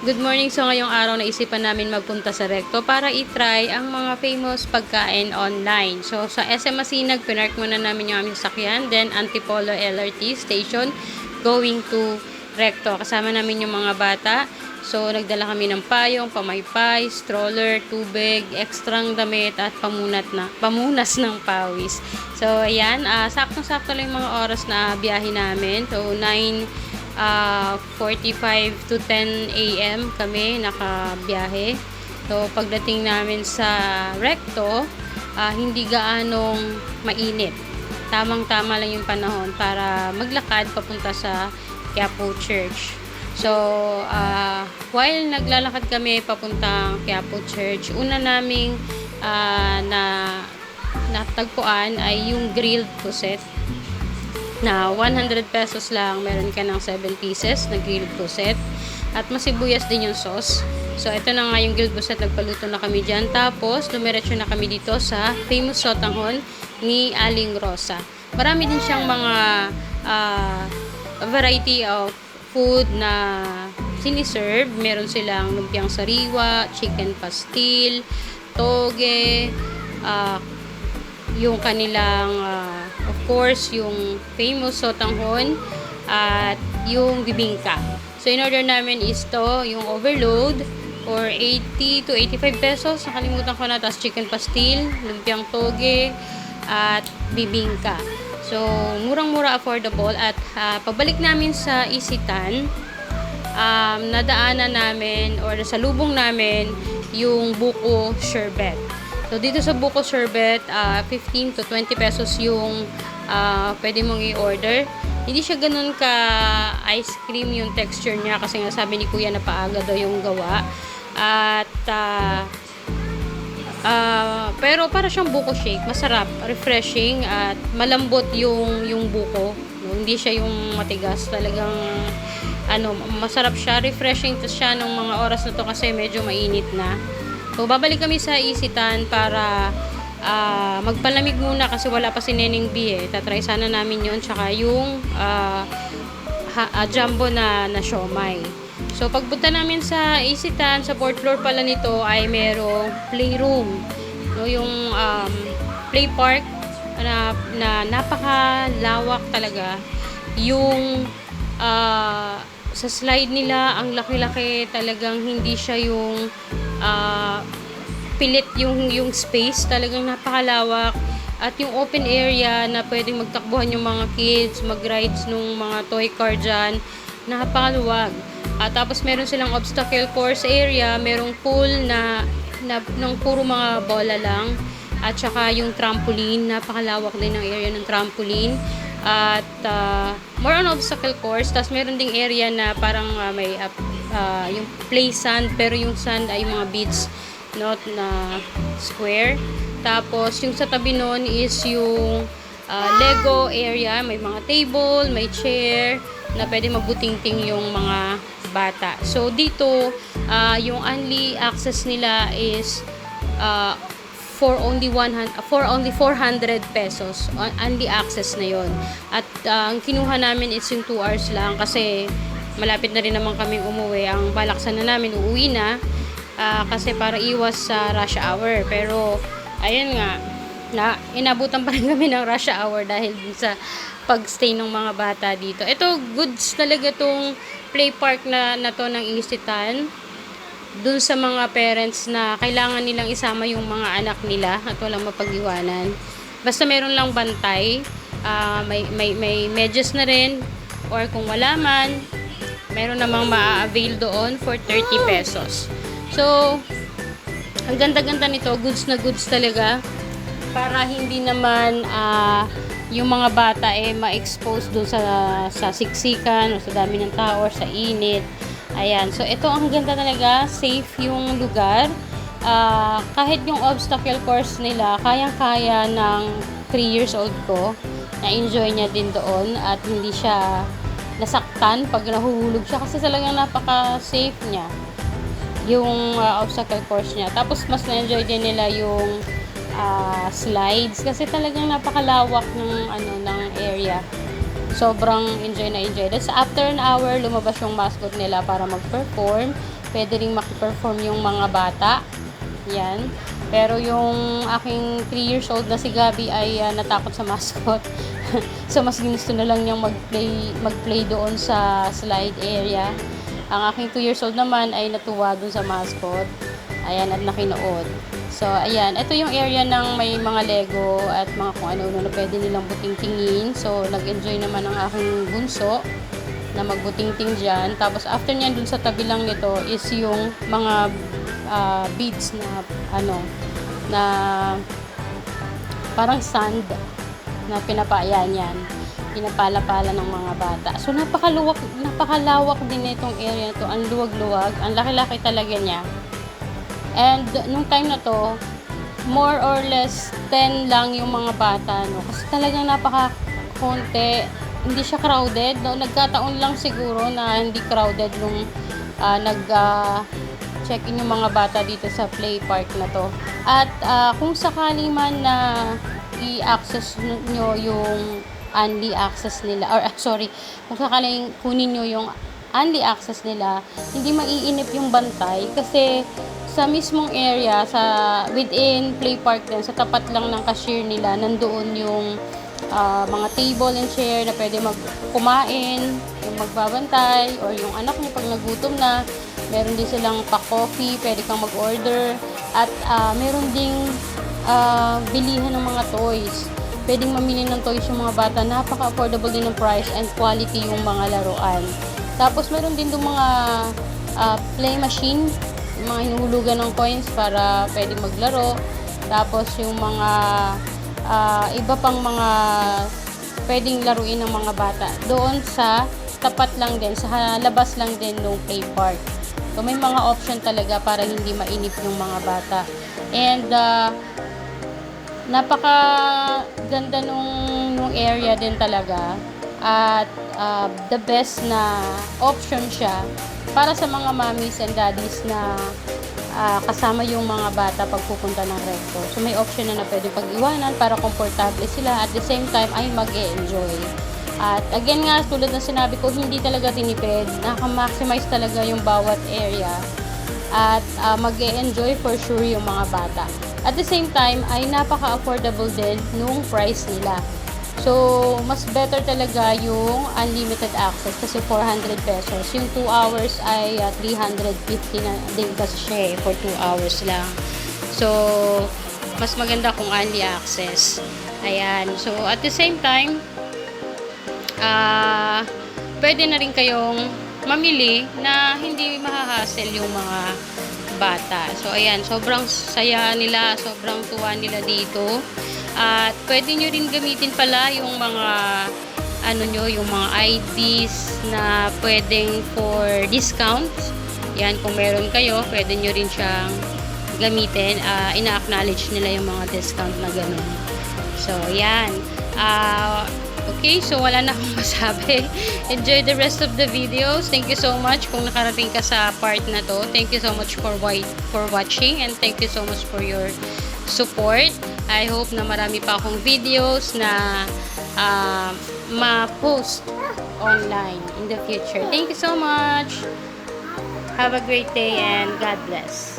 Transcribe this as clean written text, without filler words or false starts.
Good morning. So ngayong araw naisipan namin magpunta sa Recto para i-try ang mga famous pagkain online. So sa SM Masinag, pinark muna namin yung aming sakyan. Then Antipolo LRT station going to Recto. Kasama namin yung mga bata. So nagdala kami ng payong, pamaypay, stroller, tubig, ekstrang damit at pamunas ng pawis. So ayan, saktong-sakto lang yung mga oras na biyahe namin. So 45 to 10 a.m. kami nakabiyahe. So pagdating namin sa Recto, hindi gaanong mainit. Tamang-tama lang yung panahon para maglakad papunta sa Quiapo Church. So while naglalakad kami papuntang Quiapo Church, una naming natagpuan ay yung grilled puset na 100 pesos lang, meron ka ng 7 pieces na grilled puset at masibuyas din yung sauce. So ito na nga yung grilled puset, nagpaluto na kami dyan. Tapos dumiretso na kami dito sa famous sotanghon ni Aling Rosa. Marami din siyang mga variety of food na siniserve. Meron silang lumpiang sariwa, chicken pastil, toge, yung kanilang of course yung famous sotanghon at yung bibingka. So in order namin is to yung overload for 80 to 85 pesos, nakalimutan ko na. Tapos chicken pastil, lumpiang toge at bibingka. So murang-mura, affordable. At pabalik namin sa Isitan, nadaanan namin or sa lubong namin yung buko sherbet. So, dito sa buko sherbet, 15 to 20 pesos yung pwede mong i-order. Hindi siya ganun ka ice cream yung texture niya kasi nga sabi ni Kuya na paaga daw yung gawa. At pero para siyang buko shake, masarap, refreshing at malambot yung buko. Hindi siya yung matigas, talagang masarap siya, refreshing siya ng mga oras na to kasi medyo mainit na. So, babalik kami sa Isitan para magpalamig muna kasi wala pa si Neneng B eh. Tatry sana namin yun. Tsaka yung jumbo na siomay. So, pagpunta namin sa Isitan, sa 4th floor pala nito ay merong playroom. No, yung play park na napakalawak talaga. Yung sa slide nila, ang laki-laki, talagang hindi siya yung pilit yung space, talagang napakalawak. At yung open area na pwedeng magtakbuhan yung mga kids, mag-rides nung mga toy car dyan, napakaluwag. Tapos meron silang obstacle course area, merong pool na ng puro mga bola lang, at saka yung trampoline, napakalawak din ng area ng trampoline. At more on obstacle course. Tapos meron ding area na parang may yung play sand, pero yung sand ay mga beads, not na square. Tapos yung sa tabi nun is yung Lego area, may mga table, may chair na pwede magbutingting yung mga bata. So dito yung only access nila is for only 400 pesos. Only access na yon. At ang kinuha namin is yung 2 hours lang kasi malapit na rin naman kaming umuwi. Ang balaksan na namin, uuwi na kasi para iwas sa rush hour. Pero ayun nga, inabutan pa rin kami ng rush hour dahil sa pagstay ng mga bata dito. Ito, goods talaga tong play park na to ng Isitan. Dun sa mga parents na kailangan nilang isama yung mga anak nila at walang mapag-iwanan. Basta meron lang bantay, may medyas na rin, or kung wala man, meron namang ma-avail doon for 30 pesos. So, ang ganda-ganda nito, goods na goods talaga, para hindi naman yung mga bata ma-expose doon sa siksikan o sa dami ng tao or sa init. Ayan, so ito ang ganda talaga, safe yung lugar. Kahit yung obstacle course nila, kayang-kaya ng 3 years old ko, na-enjoy niya din doon at hindi siya nasaktan pag nahuhulog siya kasi talagang napaka-safe niya yung obstacle course niya. Tapos mas na-enjoy din nila yung slides kasi talagang napakalawak ng area. Sobrang enjoy na enjoy. That's after an hour, lumabas yung mascot nila para mag-perform. pwede ring makiperform yung mga bata. Yan. Pero yung aking 3 years old na si Gabi ay natakot sa mascot. So mas ginusto na lang niyang magplay doon sa slide area. Ang aking 2 years old naman ay natuwa doon sa mascot. Ayan, at nakinood. So ayan, ito yung area ng may mga Lego at mga kung ano-ano na pwede nilang buting-tingin. So nag-enjoy naman ang aking bunso na magbuting-ting dyan. Tapos after niyan dun sa tabi lang nito is yung mga beads na na parang sand na pinapaayan yan, pinapala-pala ng mga bata. So napakalawak din itong area to, ang luwag-luwag, ang laki-laki talaga niya. And nung time na to, more or less 10 lang yung mga bata, no, kasi talagang napaka-konti, hindi siya crowded, no? Nagkataon lang siguro na hindi crowded nung check-in yung mga bata dito sa play park na to. At kung sakali man na i-access nyo yung only access nila, or kung sakaling kunin nyo yung only access nila, hindi maiinip yung bantay kasi sa mismong area, within play park din, sa tapat lang ng cashier nila, nandoon yung mga table and chair na pwede kumain, yung magbabantay, or yung anak niyo pag nagutom na, meron din silang pa-coffee, pwede kang mag-order, at meron ding bilihan ng mga toys. Pwedeng mamili ng toys yung mga bata, napaka-affordable din ng price and quality yung mga laruan. Tapos meron din yung mga play machine, yung mga hinuhulugan ng coins para pwedeng maglaro. Tapos yung mga iba pang mga pwedeng laruin ng mga bata doon sa tapat lang din, sa labas lang din ng play park. So may mga option talaga para hindi mainip yung mga bata. And napaka ganda nung area din talaga. At the best na option siya para sa mga mommies and daddies na kasama yung mga bata pag pupunta ng recto. So may option na pwede pag-iwanan para komportable sila, at the same time ay mag-e-enjoy. At again nga, tulad ng sinabi ko, hindi talaga tinipid. Naka-maximize talaga yung bawat area. At mag-e-enjoy for sure yung mga bata. At the same time, ay napaka-affordable din nung price nila. So, mas better talaga yung unlimited access kasi 400 pesos. Yung 2 hours ay 350 na din kasi siya for 2 hours lang. So, mas maganda kung only access. Ayan. So, at the same time, pwede na rin kayong mamili na hindi mahahassle yung mga bata. So, ayan, sobrang saya nila, sobrang tuwa nila dito. At pwede nyo rin gamitin pala yung mga yung mga IDs na pwedeng for discount. Yan, kung meron kayo, pwede nyo rin siyang gamitin. Ina-acknowledge nila yung mga discount na ganun. So, yan. Okay, so wala na akong masabi. Enjoy the rest of the videos. Thank you so much kung nakarating ka sa part na to. Thank you so much for watching, and thank you so much for your support. I hope na marami pa akong videos na ma-post online in the future. Thank you so much. Have a great day and God bless.